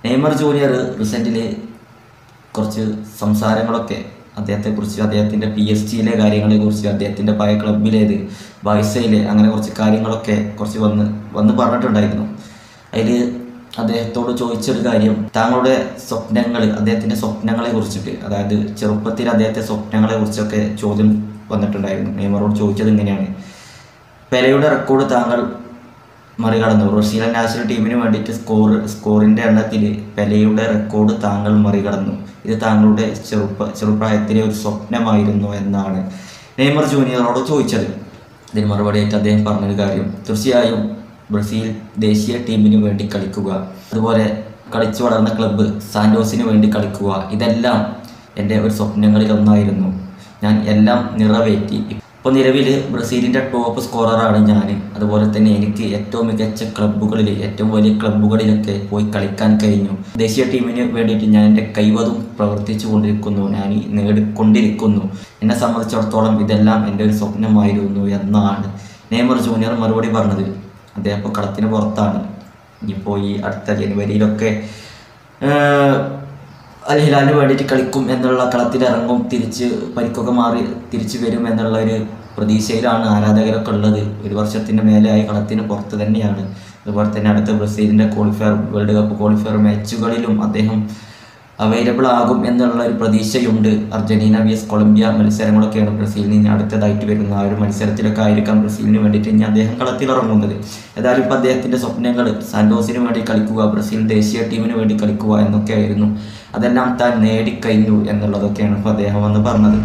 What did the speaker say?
Neymar junior റീസെൻ്റിൽ കുറച്ച് സംസാരങ്ങളൊക്കെ അദ്ദേഹത്തെക്കുറിച്ച്, അദ്ദേഹത്തിൻ്റെ PSG കാര്യങ്ങളെക്കുറിച്ച്, അദ്ദേഹത്തിൻ്റെ പഴയ ക്ലബിലേത് ബാഴ്സയിലെ അങ്ങനെ കുറച്ച് കാര്യങ്ങളൊക്കെ കുറച്ച് വന്ന് പറഞ്ഞിട്ടുണ്ടായിരുന്നു. അതിൽ അദ്ദേഹത്തോട് ചോദിച്ചൊരു കാര്യം, താങ്കളുടെ സ്വപ്നങ്ങൾ, അദ്ദേഹത്തിൻ്റെ സ്വപ്നങ്ങളെ കുറിച്ചിട്ട്, അതായത് ചെറുപ്പത്തിൽ അദ്ദേഹത്തെ സ്വപ്നങ്ങളെ കുറിച്ചൊക്കെ ചോദ്യം വന്നിട്ടുണ്ടായിരുന്നു. നെയ്മറോട് ചോദിച്ചത് ഇങ്ങനെയാണ്: പെലെയുടെ റെക്കോർഡ് താങ്കൾ മറികടന്നു. ബ്രസീലിയൻ നാഷണൽ ടീമിന് വേണ്ടിയിട്ട് സ്കോറിൻ്റെ എണ്ണത്തിൽ പെലെയുടെ റെക്കോർഡ് താങ്കൾ മറികടന്നു. ഇത് താങ്കളുടെ ചെറുപ്രായത്തിലെ ഒരു സ്വപ്നമായിരുന്നു എന്നാണ് നെയ്മർ ജൂനിയറോട് ചോദിച്ചത്. ഇതിന് മറുപടിയായിട്ട് അദ്ദേഹം പറഞ്ഞൊരു കാര്യം, തീർച്ചയായും ബ്രസീൽ ദേശീയ ടീമിന് വേണ്ടി കളിക്കുക, അതുപോലെ കളിച്ചു വളർന്ന ക്ലബ്ബ് സാന്റോസിന് വേണ്ടി കളിക്കുക, ഇതെല്ലാം എൻ്റെ ഒരു സ്വപ്നങ്ങളിൽ ഒന്നായിരുന്നു. ഞാൻ എല്ലാം നിറവേറ്റി. ഇപ്പോൾ നിലവിൽ ബ്രസീലിൻ്റെ ടോപ്പ് സ്കോററാണ് ഞാൻ. അതുപോലെ തന്നെ എനിക്ക് ഏറ്റവും മികച്ച ക്ലബ്ബുകളിൽ, ഏറ്റവും വലിയ ക്ലബ്ബുകളിലൊക്കെ പോയി കളിക്കാൻ കഴിഞ്ഞു. ദേശീയ ടീമിന് വേണ്ടിയിട്ട് ഞാൻ എൻ്റെ കൈവതും പ്രവർത്തിച്ചു കൊണ്ടിരിക്കുന്നു, ഞാൻ നേടിക്കൊണ്ടിരിക്കുന്നു. എന്നെ സംബന്ധിച്ചിടത്തോളം ഇതെല്ലാം എൻ്റെ ഒരു സ്വപ്നമായിരുന്നു എന്നാണ് നെയ്മർ ജൂനിയർ മറുപടി പറഞ്ഞത്. അദ്ദേഹം ഇപ്പോൾ കളത്തിന് പുറത്താണ്. ഇനിയിപ്പോൾ ഈ അടുത്ത ജനുവരിയിലൊക്കെ അൽ ഹിലാലിന് വേണ്ടിയിട്ട് കളിക്കും എന്നുള്ള, കളത്തിലിറങ്ങും, തിരിച്ച് പരിക്കൊക്കെ മാറി തിരിച്ചു വരും എന്നുള്ള ഒരു പ്രതീക്ഷയിലാണ് ആരാധകരൊക്കെ ഉള്ളത്. ഒരു വർഷത്തിന് മേലെയായി കളത്തിന് പുറത്ത് തന്നെയാണ്. അതുപോലെ തന്നെ അടുത്ത ബ്രസീലിൻ്റെ വേൾഡ് കപ്പ് ക്വാളിഫയർ മാച്ചുകളിലും അദ്ദേഹം അവൈലബിൾ ആകും എന്നുള്ള ഒരു പ്രതീക്ഷയുണ്ട്. അർജന്റീന vs കൊളംബിയ മത്സരങ്ങളൊക്കെയാണ് ബ്രസീലിന് ഇനി അടുത്തതായിട്ട് വരുന്ന. ആ ഒരു മത്സരത്തിലൊക്കെ ആയിരിക്കാം ബ്രസീലിന് വേണ്ടിയിട്ട് ഇനി അദ്ദേഹം കളത്തിലിറങ്ങുന്നത്. ഏതായാലും ഇപ്പോൾ അദ്ദേഹത്തിൻ്റെ സ്വപ്നങ്ങൾ സാന്റോസിന് വേണ്ടി കളിക്കുക, ബ്രസീൽ ദേശീയ ടീമിന് വേണ്ടി കളിക്കുക എന്നൊക്കെ ആയിരുന്നു. അതെല്ലാം താൻ നേടിക്കഴിഞ്ഞു എന്നുള്ളതൊക്കെയാണ് ഇപ്പോൾ അദ്ദേഹം വന്ന് പറഞ്ഞത്.